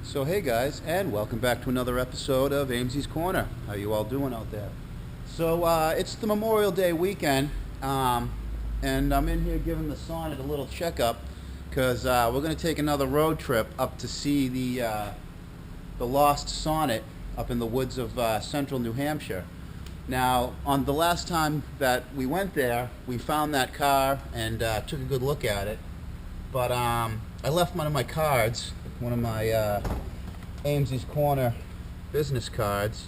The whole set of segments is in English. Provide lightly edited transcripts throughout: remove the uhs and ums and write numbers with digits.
So hey guys, and welcome back to another episode of Ames's Corner. How you all doing out there? So it's the Memorial Day weekend, and I'm in here giving the Sonnet a little checkup because we're going to take another road trip up to see the lost Sonnet up in the woods of central New Hampshire. Now, on the last time that we went there, we found that car and took a good look at it. But I left one of my cards, one of my Ames's Corner business cards.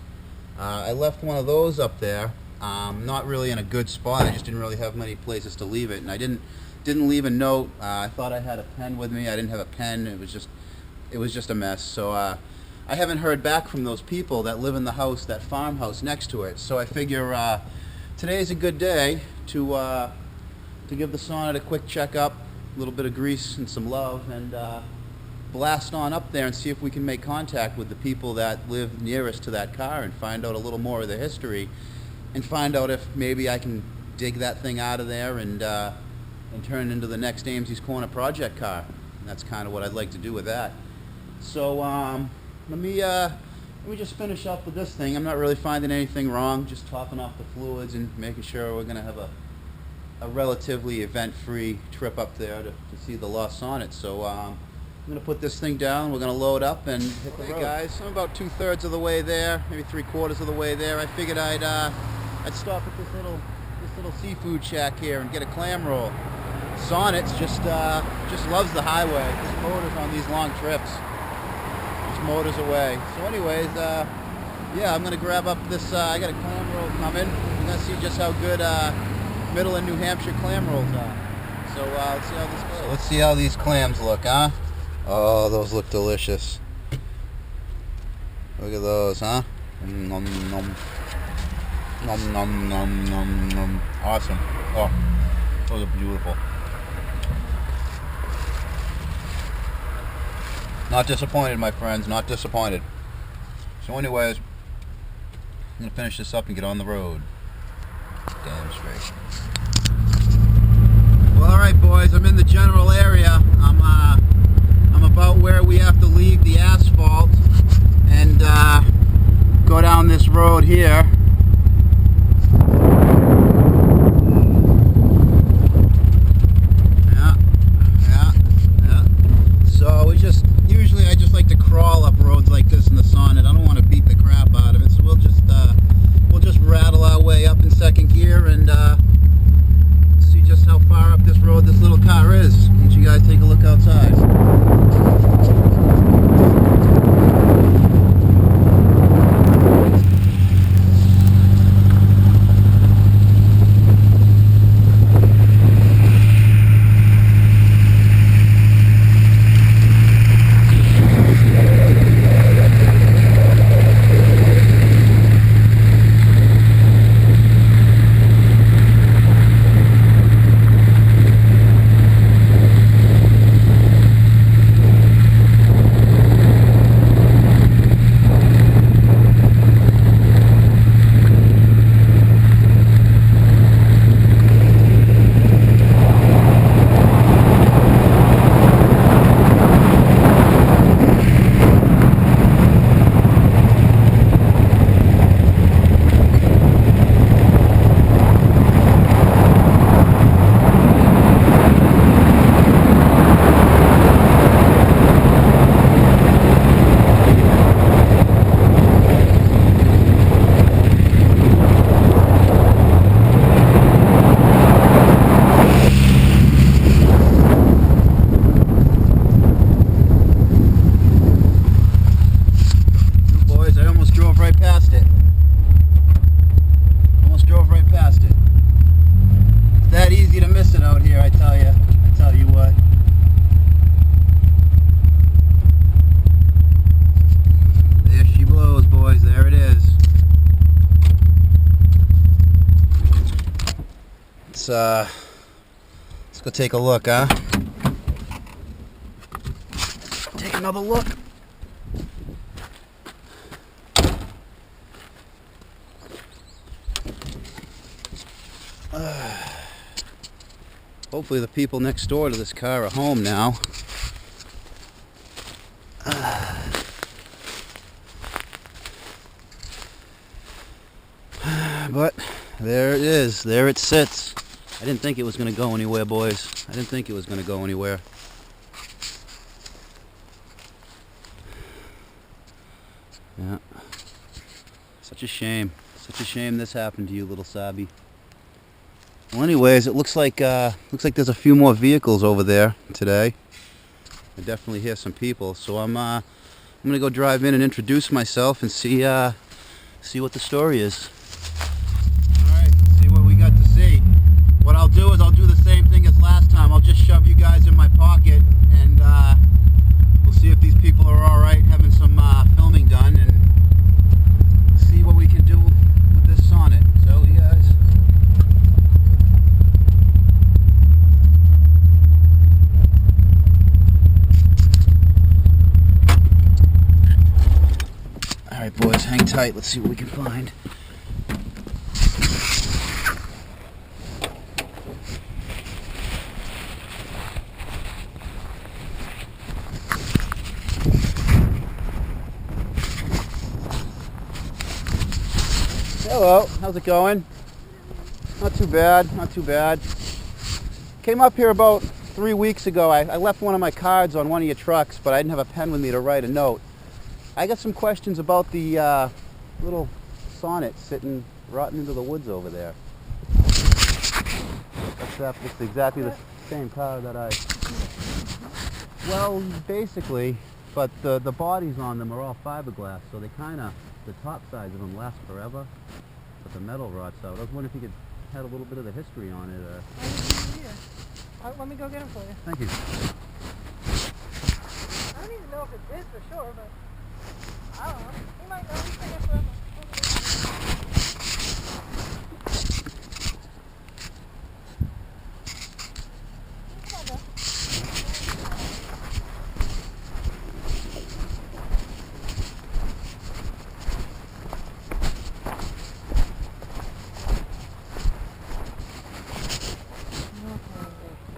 I left one of those up there, not really in a good spot. I just didn't really have many places to leave it, and I didn't leave a note. I thought I had a pen with me. I didn't have a pen. It was just a mess. So I haven't heard back from those people that live in the house, that farmhouse next to it. So I figure today's a good day to give the Sonnet a quick checkup, a little bit of grease and some love, and blast on up there and see if we can make contact with the people that live nearest to that car and find out a little more of the history, and find out if maybe I can dig that thing out of there and turn it into the next Ames's Corner project car. And that's kind of what I'd like to do with that. So let me just finish up with this thing. I'm not really finding anything wrong, just topping off the fluids and making sure we're going to have a relatively event-free trip up there to see the lost Sonnet. So I'm going to put this thing down, we're going to load up and hit the road. Hey guys, I'm about 2/3 of the way there, maybe 3/4 of the way there. I figured I'd stop at this little seafood shack here and get a clam roll. Sonnet just loves the highway. This motor's on these long trips. Just motors away. So anyways, yeah, I'm going to grab up this, I got a clam roll coming. We're going to see just how good middle and New Hampshire clam rolls are. So let's see how this goes. Let's see how these clams look, huh? Oh, those look delicious. Look at those, huh? Nom nom. Nom nom nom nom nom. Awesome. Oh, those are beautiful. Not disappointed, my friends, not disappointed. So anyways, I'm going to finish this up and get on the road. Damn straight. Well, alright boys, I'm in the general area. I'm about where we have to leave the asphalt and go down this road here. So usually I just like to crawl up roads like this in the Sonnet. I don't want to beat the crap out of it, so we'll just rattle our way up in second gear and see just how far up this road this little car is. Why don't you guys take a look outside? Let's go take a look, huh? Take another look. Hopefully the people next door to this car are home now. But there it is. There it sits. I didn't think it was going to go anywhere, boys. I didn't think it was going to go anywhere. Yeah. Such a shame. Such a shame this happened to you, little Sabi. Well, anyways, it looks like there's a few more vehicles over there today. I definitely hear some people, so I'm gonna go drive in and introduce myself and see what the story is. All right, see what we got to see. What I'll do is I'll do the same thing as last time. I'll just shove you guys in my pocket, and we'll see if these people are all right having some filming done, and see what we can do with this Sonnet. So, you guys. Alright boys, hang tight, let's see what we can find. Hello, how's it going? Not too bad, not too bad. Came up here about 3 weeks ago. I left one of my cards on one of your trucks, but I didn't have a pen with me to write a note. I got some questions about the little Sonnet sitting rotting into the woods over there. That's exactly the same car that I... Well, basically, but the bodies on them are all fiberglass, so they kind of, the top sides of them last forever, but the metal rots out. I was wondering if you could had a little bit of the history on it. Let me go get them for you. Thank you. I don't even know if it is for sure, but I don't know. He might know. He's been here forever. Come on, Beth.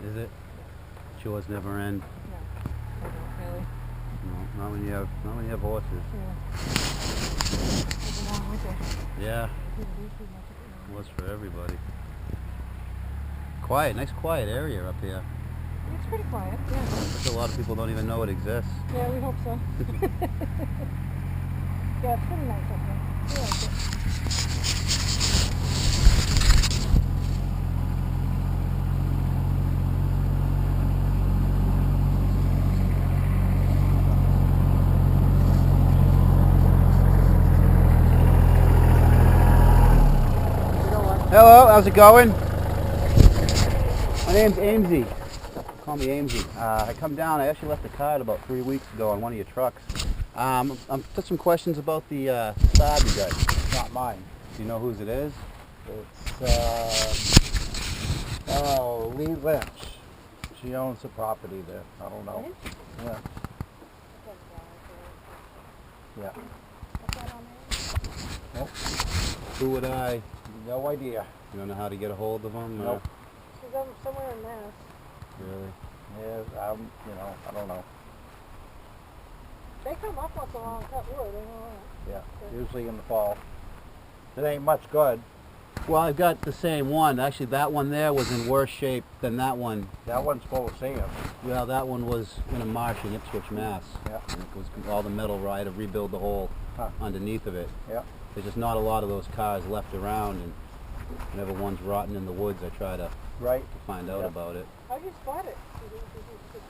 Is it? Chores never end. No, I don't really. No, not when you have horses. Yeah. It's a long winter. Yeah, it was for everybody. Quiet, nice quiet area up here. It's pretty quiet, yeah. I think a lot of people don't even know it exists. Yeah, we hope so. Yeah, it's pretty nice up here. We like it. Hello, how's it going? My name's Amesy. Call me Amesy. I come down, I actually left a card about 3 weeks ago on one of your trucks. I'm got some questions about the Saab you got. It's not mine. Do you know whose it is? It's, Lee Lynch. She owns the property there. I don't know. Yeah. Yeah. Nope. Who would I? No idea. You don't know how to get a hold of them? Nope. She's somewhere in Mass. Really? Yeah, I don't know. They come up once in a while and cut wood, I know that. Yeah, usually in the fall. It ain't much good. Well, I've got the same one. Actually, that one there was in worse shape than that one. That one's full of sand. Well, that one was in a marsh in Ipswich, Mass. Yeah. And it was all the metal right to rebuild the hole underneath of it. Yeah. There's just not a lot of those cars left around, and whenever one's rotten in the woods, I try to find out about it. How'd you spot it? Did you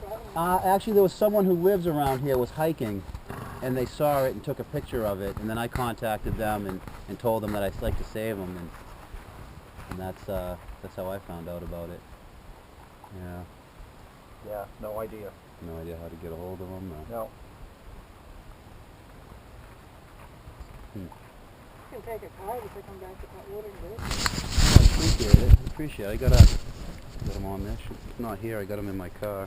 spot it? Actually, there was someone who lives around here was hiking, and they saw it and took a picture of it, and then I contacted them and told them that I'd like to save them, and that's how I found out about it. Yeah. Yeah, no idea. No idea how to get a hold of them. No. You can take a card if they come back to cut wood and do it. I appreciate it. I appreciate it. I got them on there. If not here, I got them in my car.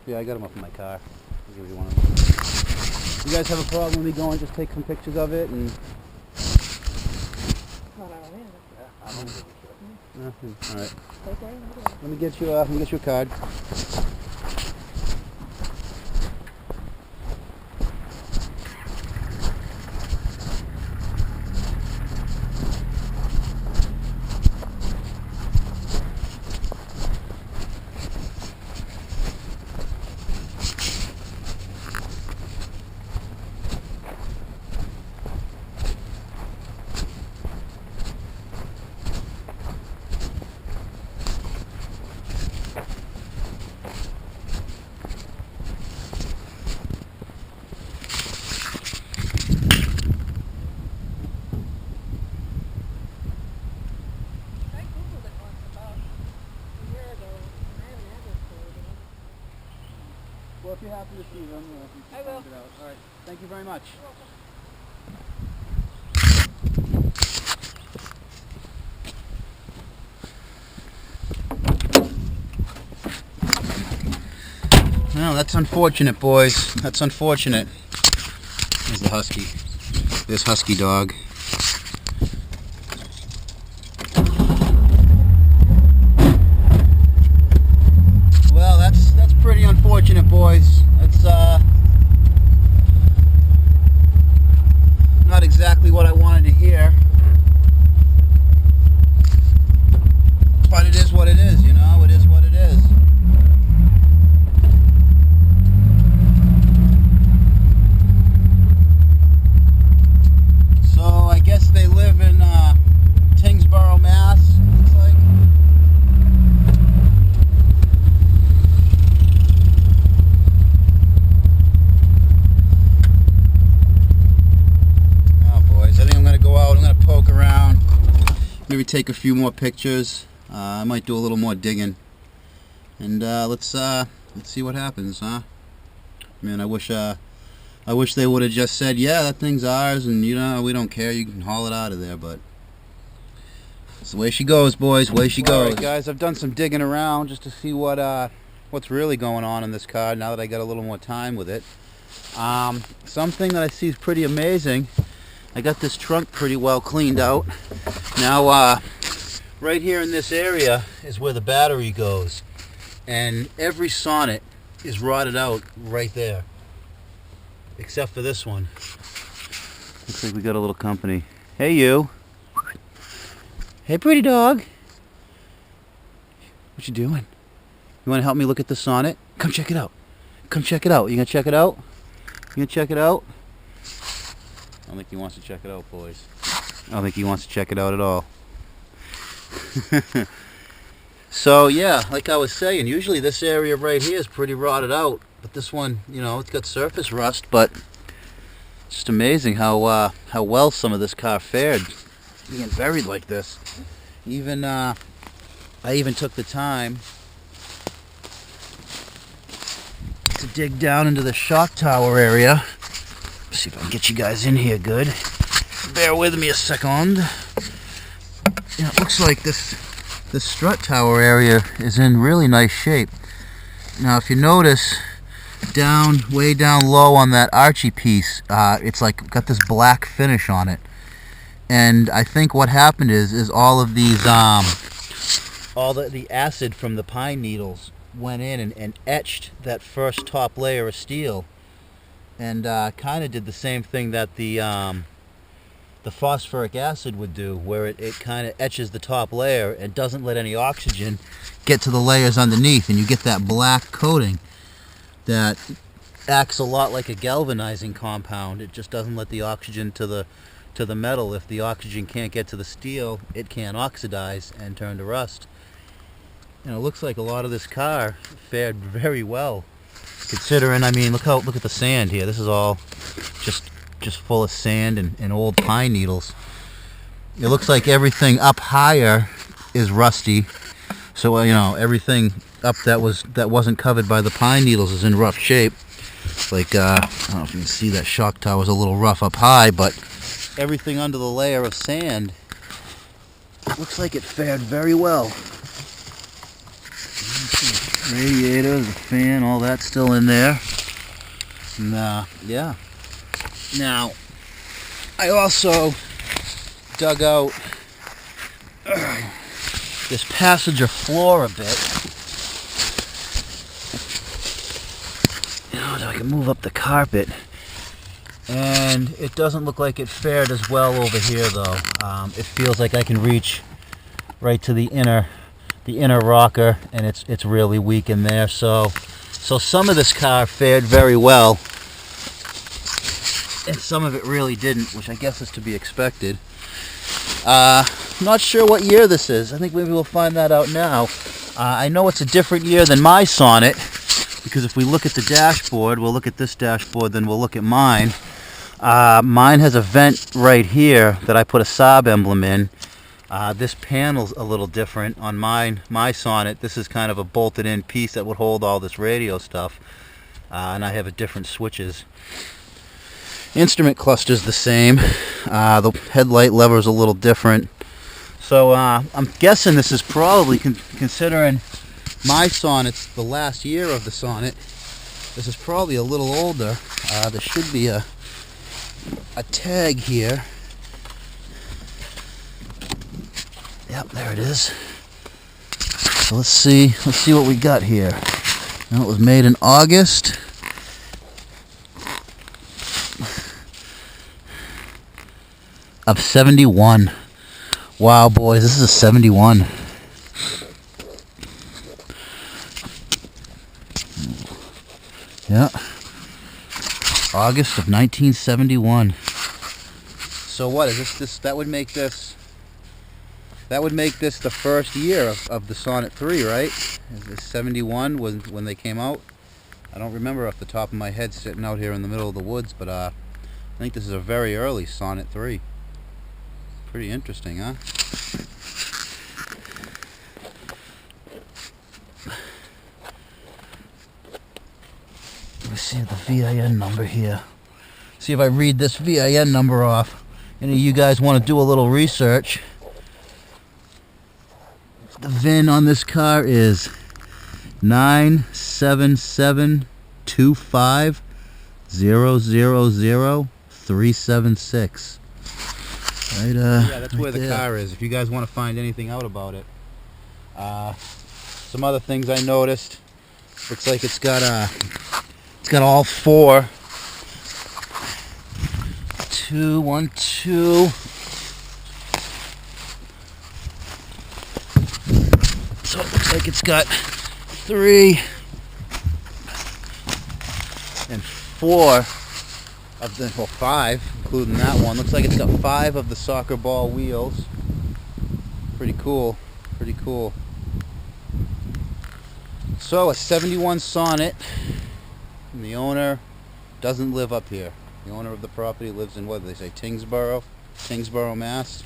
Yeah, I got them up in my car. I'll give you one of them. You guys have a problem with me going just take some pictures of it and... Not out of hand. Yeah, I don't give a shit. Nothing. All right. Okay. Let me get you a card. Well, if you happen to see them, you I can will. find it out. All right. Thank you very much. Well, that's unfortunate, boys. That's unfortunate. There's the husky. This husky dog. Well, that's pretty unfortunate, boys. It's not exactly what I wanted to hear. But it is what it is, you know? It is what it is. So I guess they live in Tingsboro, Mass. Looks like. Oh boys, I think I'm gonna go out. I'm gonna poke around. Maybe take a few more pictures. I might do a little more digging. And let's see what happens, huh? Man, I wish they would have just said, yeah, that thing's ours, and you know, we don't care, you can haul it out of there, but it's the way she goes, boys, way she goes. Alright guys, I've done some digging around just to see what's really going on in this car now that I got a little more time with it. Something that I see is pretty amazing. I got this trunk pretty well cleaned out. Now, right here in this area is where the battery goes, and every Sonnet is rotted out right there. Except for this one. Looks like we got a little company. Hey you. Hey pretty dog. What you doing? You want to help me look at the Sonnet? Come check it out. Come check it out. You gonna check it out? You gonna check it out? I don't think he wants to check it out, boys. I don't think he wants to check it out at all. So yeah, like I was saying, usually this area right here is pretty rotted out. But this one, you know, it's got surface rust, but it's just amazing how well some of this car fared being buried like this. Even I even took the time to dig down into the shock tower area. See if I can get you guys in here good. Bear with me a second. Yeah, it looks like this strut tower area is in really nice shape. Now, if you notice, way down low on that Archie piece, it's like got this black finish on it, and I think what happened is all of these all the acid from the pine needles went in and etched that first top layer of steel, and kind of did the same thing that the phosphoric acid would do, where it kind of etches the top layer and doesn't let any oxygen get to the layers underneath, and you get that black coating that acts a lot like a galvanizing compound. It just doesn't let the oxygen to the metal. If the oxygen can't get to the steel, it can't oxidize and turn to rust. And it looks like a lot of this car fared very well, considering, I mean, look at the sand here. This is all just full of sand and old pine needles. It looks like everything up higher is rusty. So you know, everything up that wasn't covered by the pine needles is in rough shape. Like I don't know if you can see that shock tower is a little rough up high, but everything under the layer of sand looks like it fared very well. Radiator, the fan, all that's still in there. And yeah. Now, I also dug out this passenger floor a bit. You know, so I can move up the carpet. And it doesn't look like it fared as well over here, though. It feels like I can reach right to the inner rocker, and it's really weak in there. So some of this car fared very well, and some of it really didn't, which I guess is to be expected. Not sure what year this is. I think maybe we'll find that out now. I know it's a different year than my Sonnet, because if we look at the dashboard, we'll look at this dashboard, then we'll look at mine. Mine has a vent right here that I put a Saab emblem in. This panel's a little different on my Sonnet. This is kind of a bolted in piece that would hold all this radio stuff. and I have a different switches. Instrument cluster's the same. The headlight lever is a little different. So I'm guessing this is probably, considering my Sonnet's the last year of the Sonnet, this is probably a little older. There should be a tag here. Yep, there it is. So let's see what we got here. Now, it was made in August. Of 71. Wow, boys, this is a 71. Yeah. August of 1971. So what is this? That would make this the first year of the Sonnet 3, right? Is this 71 when they came out? I don't remember off the top of my head sitting out here in the middle of the woods, but I think this is a very early Sonnet 3. Pretty interesting, huh? Let me see the VIN number here. See if I read this VIN number off. Any of you guys want to do a little research? The VIN on this car is 97725000376. Right, yeah, that's right where the car is, if you guys want to find anything out about it. Some other things I noticed. Looks like it's got all four. 2, 1, 2. So it looks like it's got 3 and 4 of the, well, 5, including that one. Looks like it's got 5 of the soccer ball wheels. Pretty cool. Pretty cool. So a 71 Sonnet, and the owner doesn't live up here. The owner of the property lives in, what do they say, Tingsboro, Mass.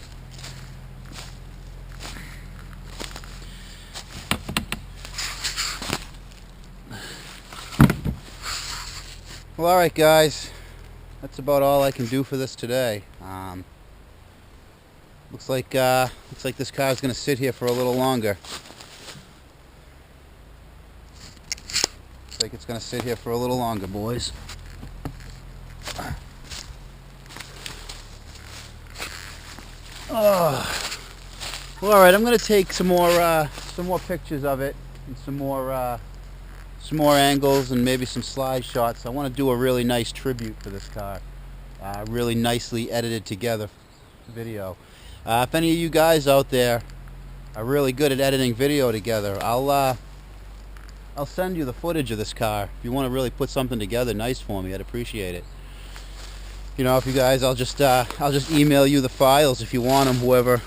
Well, all right, guys. That's about all I can do for this today. Looks like this car is going to sit here for a little longer. Looks like it's going to sit here for a little longer, boys. Well, all right. I'm going to take some more pictures of it and some more angles and maybe some slide shots. I want to do a really nice tribute for this car. Really nicely edited together video. If any of you guys out there are really good at editing video together, I'll send you the footage of this car. If you want to really put something together nice for me, I'd appreciate it. You know, if you guys, I'll just email you the files if you want them. Whoever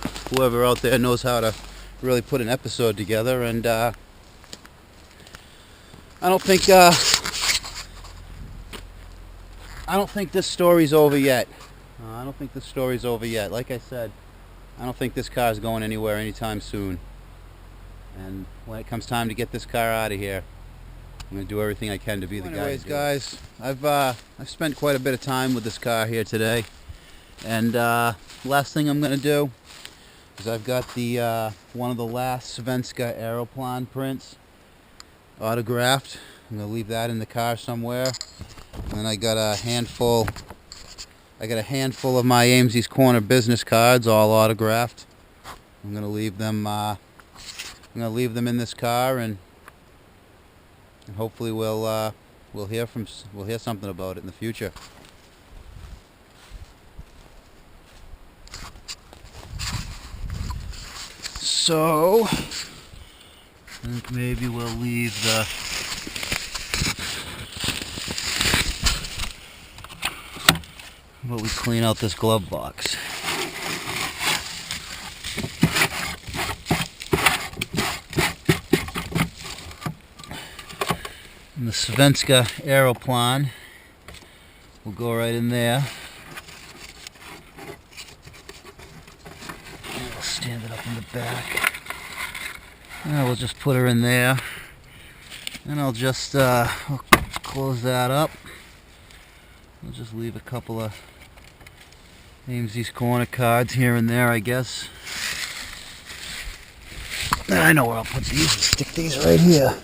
out there knows how to really put an episode together. And I don't think this story's over yet. I don't think this story's over yet. Like I said, I don't think this car's going anywhere anytime soon. And when it comes time to get this car out of here, I'm going to do everything I can to be the guy. Anyways, guys, I've spent quite a bit of time with this car here today. And last thing I'm going to do is I've got the one of the last Svenska aeroplan prints autographed. I'm going to leave that in the car somewhere. And then I got a handful of my Amesey's Corner business cards, all autographed. I'm going to leave them in this car, and hopefully we'll hear something about it in the future. So I think maybe we'll leave but we clean out this glove box. And the Svenska aeroplan will go right in there. We'll stand it up in the back. And we'll just put her in there. And I'll just I'll close that up. We'll just leave a couple of AMZ's Corner cards here and there, I guess. I know where I'll put these. Stick these right here.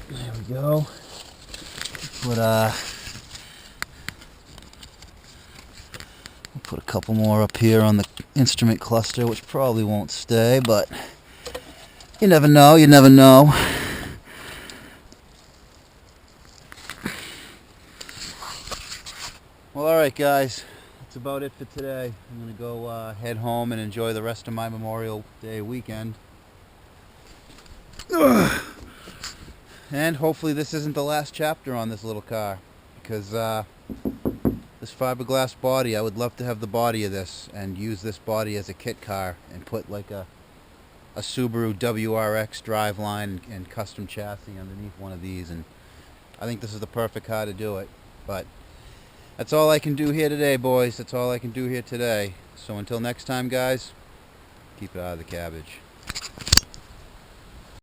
There we go. We'll put a couple more up here on the instrument cluster, which probably won't stay, but you never know, you never know. Well, alright guys, that's about it for today. I'm going to go head home and enjoy the rest of my Memorial Day weekend. Ugh. And hopefully this isn't the last chapter on this little car, because this fiberglass body, I would love to have the body of this and use this body as a kit car and put like a Subaru WRX driveline and custom chassis underneath one of these, and I think this is the perfect car to do it. But that's all I can do here today, boys. That's all I can do here today. So until next time, guys, keep it out of the cabbage.